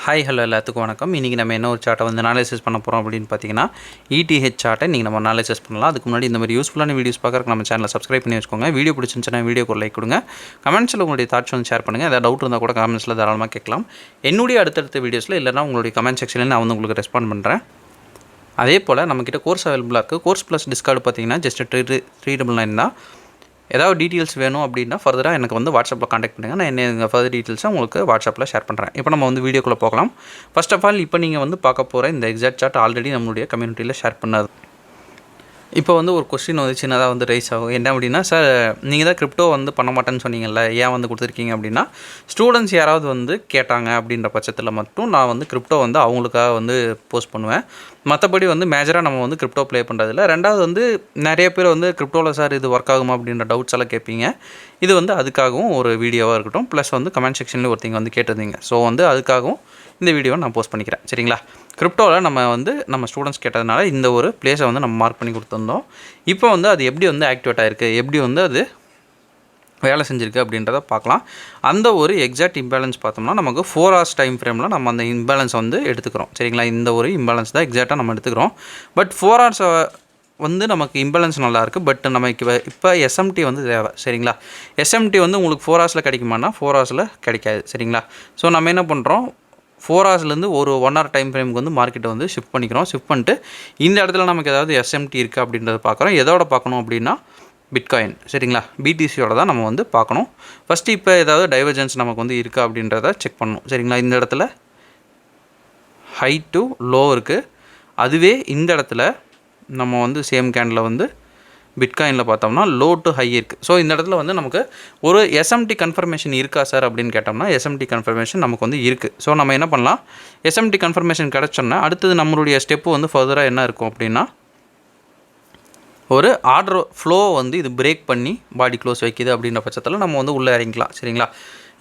Hi hello எல்லாத்துக்கும் வணக்கம். இன்றைக்கி நம்ம என்ன ஒரு சார்ட்டை வந்து அனாலிசிஸ் பண்ண போகிறோம் அப்படின்னு பார்த்தீங்கன்னா இடிஹெச் சார்ட்டை இன்றைக்கி நம்ம அனாலிசிஸ் பண்ணலாம். அதுக்கு முன்னாடி இந்த மாதிரி யூஸ்ஃபுல்லான வீடியோஸ் பார்க்குறதுக்கு நம்ம சேனலை சப்ஸ்கிரைப் பண்ணி வச்சுக்கோங்க. வீடியோ பிடிச்சிருந்துச்சுன்னா வீடியோக்கு ஒரு லைக் கொடுங்க. கமெண்ட்ஸில் உங்களுடைய தாட்ஸ் வந்து ஷேர் பண்ணுங்கள். ஏதாவது டவுட் இருந்தால் கூட கமெண்ட்ஸில் தாராளமாக கேட்கலாம். என்னுடைய அடுத்தடுத்த வீடியோஸில் இல்லைனா உங்களுடைய கமெண்ட் செக்ஷனில் நான் வந்து உங்களுக்கு ரெஸ்பாண்ட் பண்ணுறேன். அதே போல் நம்மக்கிட்ட கோர்ஸ் அவைலபிளாக இருக்குது. கோர்ஸ் ப்ளஸ் டிஸ்கவுண்ட் பார்த்தீங்கன்னா ஜஸ்ட் 399 தான். ஏதாவது டீட்டெயில்ஸ் வேணும் அப்படின்னா ஃபர்தராக எனக்கு வந்து வாட்ஸ்அப்பில் காண்டாக்ட் பண்ணுங்கள். நான் என்ன ஃபர்தர் டீட்டெயில்ஸை உங்களுக்கு வாட்ஸ்அப்பில் ஷேர் பண்ணுறேன். இப்போ நம்ம வந்து வீடியோக்குள்ளே போகலாம். ஃபர்ஸ்ட் ஆஃப் ஆல் இப்போ நீங்கள் வந்து பார்க்க போகிற இந்த எக்ஸாக்ட் சார்ட் ஆல்ரெடி நம்மளுடைய கம்யூனிட்டியில் ஷேர் பண்ணது. இப்போ வந்து ஒரு கொஸ்டின் வந்து சின்னதாக வந்து ரைஸ் ஆகும். என்ன அப்படின்னா, சார் நீங்கள் தான் கிரிப்டோ வந்து பண்ண மாட்டேன்னு சொன்னீங்கல்ல, ஏன் வந்து கொடுத்துருக்கீங்க அப்படின்னா, ஸ்டூடெண்ட்ஸ் யாராவது வந்து கேட்டாங்க அப்படின்ற பட்சத்தில் மட்டும் நான் வந்து கிரிப்டோ வந்து அவங்களுக்காக வந்து போஸ்ட் பண்ணுவேன். மற்றபடி வந்து மேஜராக நம்ம வந்து கிரிப்டோ ப்ளே பண்ணுறதில்ல. ரெண்டாவது வந்து நிறைய பேர் வந்து கிரிப்டோவில் சார் இது ஒர்க் ஆகுமா அப்படின்ற டவுட்ஸ் எல்லாம் கேட்பீங்க. இது வந்து அதுக்காகவும் ஒரு வீடியோவாக இருக்கட்டும். ப்ளஸ் வந்து கமெண்ட் செக்ஷனில் ஒருத்தங்க வந்து கேட்டிருந்தீங்க. ஸோ வந்து அதுக்காகவும் இந்த வீடியோவை நான் போஸ்ட் பண்ணிக்கிறேன். சரிங்களா? கிரிப்டோவில் நம்ம ஸ்டூடெண்ட்ஸ் கேட்டதுனால இந்த ஒரு பிளேஸை வந்து நம்ம மார்க் பண்ணி கொடுத்துருந்தோம். இப்போ வந்து அது எப்படி வந்து ஆக்டிவேட் ஆகிருக்கு, எப்படி வந்து அது வேலை செஞ்சுருக்கு அப்படின்றத பார்க்கலாம். அந்த ஒரு எக்ஸாக்ட் இம்பேலன்ஸ் பார்த்தோம்னா நமக்கு 4 hours டைம் ஃப்ரேமில் நம்ம அந்த இம்பேலன்ஸ் வந்து எடுத்துக்கிறோம். சரிங்களா? இந்த ஒரு இம்பேலன்ஸ் தான் எக்ஸாக்டாக நம்ம எடுத்துக்கிறோம். பட் 4 hours வந்து நமக்கு இம்பேலன்ஸ் நல்லாயிருக்கு. பட் நமக்கு இப்போ எஸ்எம்டி வந்து தேவை. சரிங்களா? எஸ்எம்டி வந்து உங்களுக்கு 4 hours கிடைக்குமானா 4 hours கிடைக்காது. சரிங்களா? ஸோ நம்ம என்ன பண்ணுறோம், 4 hours ஒரு 1 hour டைம் ஃப்ரேமுக்கு வந்து மார்க்கெட்டை வந்து ஷிஃப்ட் பண்ணிக்கிறோம். ஷிஃப்ட் பண்ணிட்டு இந்த இடத்துல நமக்கு ஏதாவது எஸ்எம்டி இருக்குது அப்படின்றத பார்க்குறோம். எதோட பார்க்கணும் அப்படின்னா பிட்காயின். சரிங்களா? பிடிசியோட தான் நம்ம வந்து பார்க்கணும். ஃபஸ்ட்டு இப்போ ஏதாவது டைவர்ஜென்ஸ் நமக்கு வந்து இருக்கா அப்படின்றத செக் பண்ணணும். சரிங்களா? இந்த இடத்துல ஹை டு லோ இருக்குது. அதுவே இந்த இடத்துல நம்ம வந்து சேம் கேண்டில் வந்து பிட்காயினில் பார்த்தோம்னா லோ டு ஹை இருக்குது. ஸோ இந்த இடத்துல வந்து நமக்கு ஒரு எஸ்எம்டி கன்ஃபர்மேஷன் இருக்கா சார் அப்படின்னு கேட்டோம்னா எஸ்எம்டி கன்ஃபர்மேஷன் நமக்கு வந்து இருக்குது. ஸோ நம்ம என்ன பண்ணலாம், எஸ்எம்டி கன்ஃபர்மேஷன் கிடச்சோன்னா அடுத்தது நம்மளுடைய ஸ்டெப்பு வந்து ஃபர்தராக என்ன இருக்கும் அப்படின்னா, ஒரு ஆர்டர் ஃப்ளோ வந்து இது பிரேக் பண்ணி பாடி க்ளோஸ் வைக்கிது அப்படின்ற பட்சத்தில் நம்ம வந்து உள்ளே இறங்கிக்கலாம். சரிங்களா?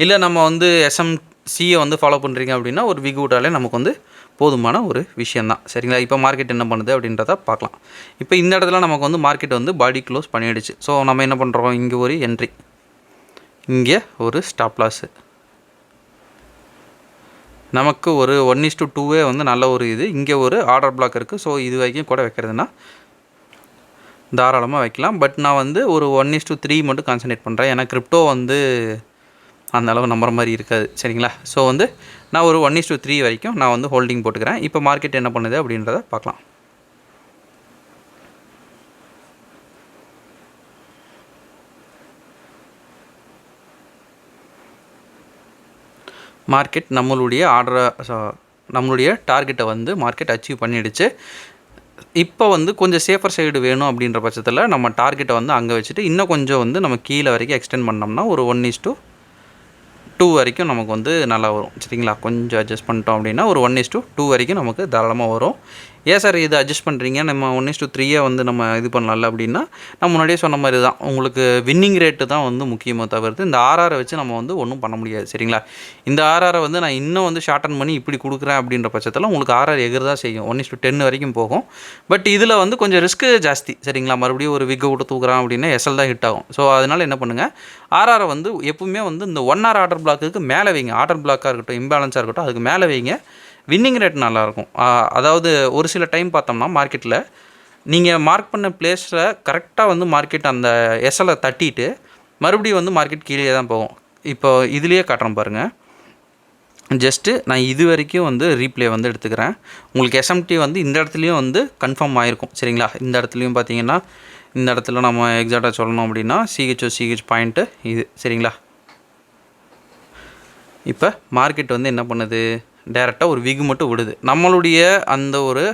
இல்லை நம்ம வந்து எஸ்எம்சியை வந்து ஃபாலோ பண்ணுறீங்க அப்படின்னா ஒரு விக் விட்டாலே நமக்கு வந்து போதுமான ஒரு விஷயந்தான். சரிங்களா? இப்போ மார்க்கெட் என்ன பண்ணுது அப்படின்றத பார்க்கலாம். இப்போ இந்த இடத்துல நமக்கு வந்து மார்க்கெட் வந்து பாடி க்ளோஸ் பண்ணிடுச்சு. ஸோ நம்ம என்ன பண்ணுறோம், இங்கே ஒரு என்ட்ரி, இங்கே ஒரு ஸ்டாப் லாஸு, நமக்கு ஒரு 1:2 வந்து நல்ல ஒரு இது. இங்கே ஒரு ஆர்டர் பிளாக் இருக்குது. ஸோ இது வரைக்கும் கூட வைக்கிறதுனா தாராளமாக வைக்கலாம். பட் நான் வந்து ஒரு 1:3 மட்டும் கான்சன்ட்ரேட் பண்ணுறேன். ஏன்னா கிரிப்டோ வந்து அந்த அளவு நம்புற மாதிரி இருக்காது. சரிங்களா? ஸோ வந்து நான் ஒரு 1:3 வரைக்கும் நான் வந்து ஹோல்டிங் போட்டுக்கிறேன். இப்போ மார்க்கெட் என்ன பண்ணுது அப்படின்றத பார்க்கலாம். மார்க்கெட் நம்மளுடைய டார்கெட்டை வந்து மார்க்கெட் அச்சீவ் பண்ணிடுச்சு. இப்போ வந்து கொஞ்சம் சேஃபர் சைடு வேணும் அப்படின்ற பட்சத்தில் நம்ம டார்கெட்டை வந்து அங்கே வச்சுட்டு இன்னும் கொஞ்சம் வந்து நம்ம கீழே வரைக்கும் எக்ஸ்டெண்ட் பண்ணோம்னா ஒரு 1:2 வரைக்கும் நமக்கு வந்து நல்லா வரும். சரிங்களா? கொஞ்சம் அட்ஜஸ்ட் பண்ணிட்டோம் அப்படின்னா ஒரு 1:2 வரைக்கும் நமக்கு தாராளமாக வரும். ஏன் சார் இது அட்ஜஸ்ட் பண்ணுறீங்க, நம்ம 1:3 வந்து நம்ம இது பண்ணலாம்ல அப்படின்னா, நான் முன்னாடியே சொன்ன மாதிரி தான், உங்களுக்கு வின்னிங் ரேட்டு தான் வந்து முக்கியமாக தவிர்த்து இந்த ஆர்ஆரை வச்சு நம்ம வந்து ஒன்றும் பண்ண முடியாது. சரிங்களா? இந்த ஆர்ஆரை வந்து நான் இன்னும் வந்து ஷார்டன் பண்ணி இப்படி கொடுக்குறேன் அப்படின்ற பட்சத்தில் உங்களுக்கு ஆர்ஆர் எகிறதான் செய்யும். 1:10 வரைக்கும் போகும். பட் இதில் வந்து கொஞ்சம் ரிஸ்க்கு ஜாஸ்தி. சரிங்களா? மறுபடியும் ஒரு விக்கை விட்டு தூக்குறான் அப்படின்னா எஸ்எல் தான் ஹிட் ஆகும். ஸோ அதனால் என்ன பண்ணுங்கள், ஆர்ஆரை வந்து எப்பவுமே வந்து இந்த 1 hour ஆர்டர் பிளாக்குக்கு மேலே வைங்க. ஆர்டர் பிளாக்காக இருக்கட்டும், இம்பேலன்ஸாக இருக்கட்டும், அதுக்கு மேலே வைங்க. வின்னிங் ரேட் நல்லாயிருக்கும். அதாவது ஒரு சில டைம் பார்த்தோம்னா மார்க்கெட்டில் நீங்கள் மார்க் பண்ண பிளேஸில் கரெக்டாக வந்து மார்க்கெட் அந்த எஸ்எல்லை தட்டிட்டு மறுபடியும் வந்து மார்க்கெட் கீழே தான் போகும். இப்போ இதுலேயே காட்டுறேன் பாருங்கள். ஜஸ்ட்டு நான் இது வரைக்கும் வந்து ரீப்ளே வந்து எடுத்துக்கிறேன். உங்களுக்கு எஸ்எம்டி வந்து இந்த இடத்துலையும் வந்து கன்ஃபார்ம் ஆகிருக்கும். சரிங்களா? இந்த இடத்துலையும் பார்த்தீங்கன்னா இந்த இடத்துல நம்ம எக்ஸாக்டாக சொல்லணும் அப்படின்னா சிஹெச் பாயிண்ட்டு இது. சரிங்களா? இப்போ மார்க்கெட் வந்து என்ன பண்ணுது, டேரெக்டாக ஒரு விக் மட்டும் விடுது. நம்மளுடைய அந்த ஒரு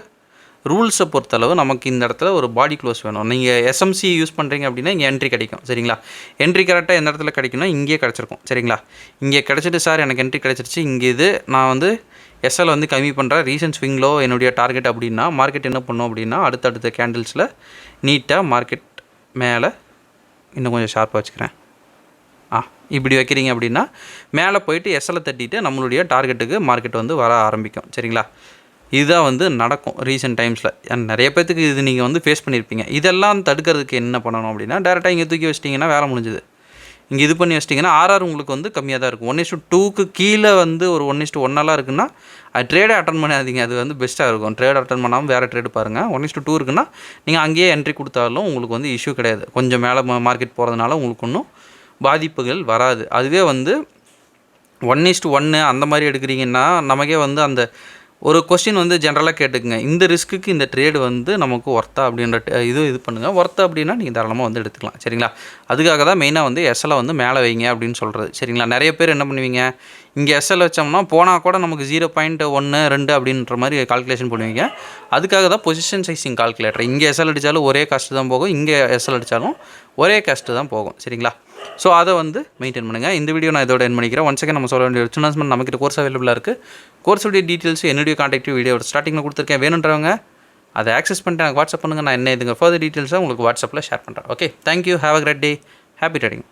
ரூல்ஸை பொறுத்தளவு நமக்கு இந்த இடத்துல ஒரு பாடி க்ளோஸ் வேணும். நீங்கள் எஸ்எம்சி யூஸ் பண்ணுறீங்க அப்படின்னா இங்கே என்ட்ரி கிடைக்கும். சரிங்களா? என்ட்ரி கரெக்டாக எந்த இடத்துல கிடைக்குன்னா இங்கே கிடச்சிருக்கும். சரிங்களா? இங்கே கிடச்சிட்டு சார் எனக்கு என்ட்ரி கிடச்சிருச்சு, இங்கே இது நான் வந்து எஸ்எல் வந்து கம்மி பண்ணுறேன், ரீசன்ட் ஸ்விங்கிலோ என்னுடைய டார்கெட் அப்படின்னா மார்க்கெட் என்ன பண்ணும் அப்படின்னா அடுத்தடுத்த கேண்டில்ஸில் நீட்டாக மார்க்கெட் மேலே இன்னும் கொஞ்சம் ஷார்ப்பாக வச்சுக்கிறேன். இப்படி வைக்கிறீங்க அப்படின்னா மேலே போயிட்டு எஸ்எல்லை தட்டிட்டு நம்மளுடைய டார்கெட்டுக்கு மார்க்கெட் வந்து வர ஆரம்பிக்கும். சரிங்களா? இதுதான் வந்து நடக்கும் ரீசெண்ட் டைம்ஸில். நிறைய பேர்த்துக்கு இது நீங்கள் வந்து ஃபேஸ் பண்ணியிருப்பீங்க. இதெல்லாம் தடுக்கிறதுக்கு என்ன பண்ணணும் அப்படின்னா டேரெக்டாக இங்கே தூக்கி வச்சிட்டிங்கன்னா வேலை முடிஞ்சுது. இங்கே இது பண்ணி வச்சிட்டிங்கன்னா ஆர்ஆர் உங்களுக்கு வந்து கம்மியாக தான் இருக்கும். 1:2க்கு கீழே வந்து ஒரு 1:1 இருக்குன்னா அது ட்ரேடே அட்டன் பண்ணாதீங்க. அது வந்து பெஸ்ட்டாக இருக்கும். ட்ரேட் அட்டன் பண்ணாமல் வேறு ட்ரேடு பாருங்கள். 1:2 இருக்குன்னா நீங்கள் அங்கேயே என்ட்ரி கொடுத்தாலும் உங்களுக்கு வந்து இஷ்யூ கிடையாது. கொஞ்சம் மேலே மார்க்கெட் போகிறதுனால உங்களுக்கு ஒன்றும் பாதிப்புகள் வராது. அதுவே வந்து 1:1 அந்த மாதிரி எடுக்கிறீங்கன்னா நமக்கே வந்து அந்த ஒரு கொஸ்டின் வந்து ஜென்ரலாக கேட்டுக்குங்க. இந்த ரிஸ்க்குக்கு இந்த ட்ரேடு வந்து நமக்கு ஒர்த்தா அப்படின்ற இது பண்ணுங்கள். ஒர்த்தா அப்படின்னா நீங்கள் தாராளமாக வந்து எடுத்துக்கலாம். சரிங்களா? அதுக்காக தான் மெயினாக வந்து எஸ்எல்லை வந்து மேலே வைங்க அப்படின்னு சொல்கிறது. சரிங்களா? நிறைய பேர் என்ன பண்ணுவீங்க, இங்கே எஸ்எல் வச்சோம்னா போனால் கூட நமக்கு 0.1 2 அப்படின்ற மாதிரி கால்குலேஷன் பண்ணுவீங்க. அதுக்காக தான் பொசிஷன் சைஸிங் கால்குலேட்டர். இங்கே எஸ்எல் அடித்தாலும் ஒரே காஸ்ட்டு தான் போகும், இங்கே எஸ்எல் அடித்தாலும் ஒரே காஸ்ட்டு தான் போகும். சரிங்களா? ஸோ அதை வந்து மெயின்டைன் பண்ணுங்கள். இந்த வீடியோ நான் இதோட என் பண்ணிக்கிறேன். ஒன் செகண்ட் நம்ம சொல்ல வேண்டிய அனௌன்ஸ்மெண்ட், நம்மக்கிட்ட கோர்ஸ் அவைலபிளாக இருக்குது. கோர்ஸுடைய டீட்டெயில்ஸ் என்னுடைய கான்டாக்ட் வீடியோட ஸ்டார்டிங்கில் கொடுத்துருக்கேன். வேணுன்றவங்க அதை ஆக்சஸ் பண்ணிட்டு எனக்கு வாட்ஸ்அப் பண்ணுங்கள். நான் என்ன இதுங்க ஃபர்தர் டீட்டெயில்ஸாக உங்களுக்கு வாட்ஸ்அப்பில் ஷேர் பண்ணுறேன். Okay, thank you. Have a great day. Happy trading.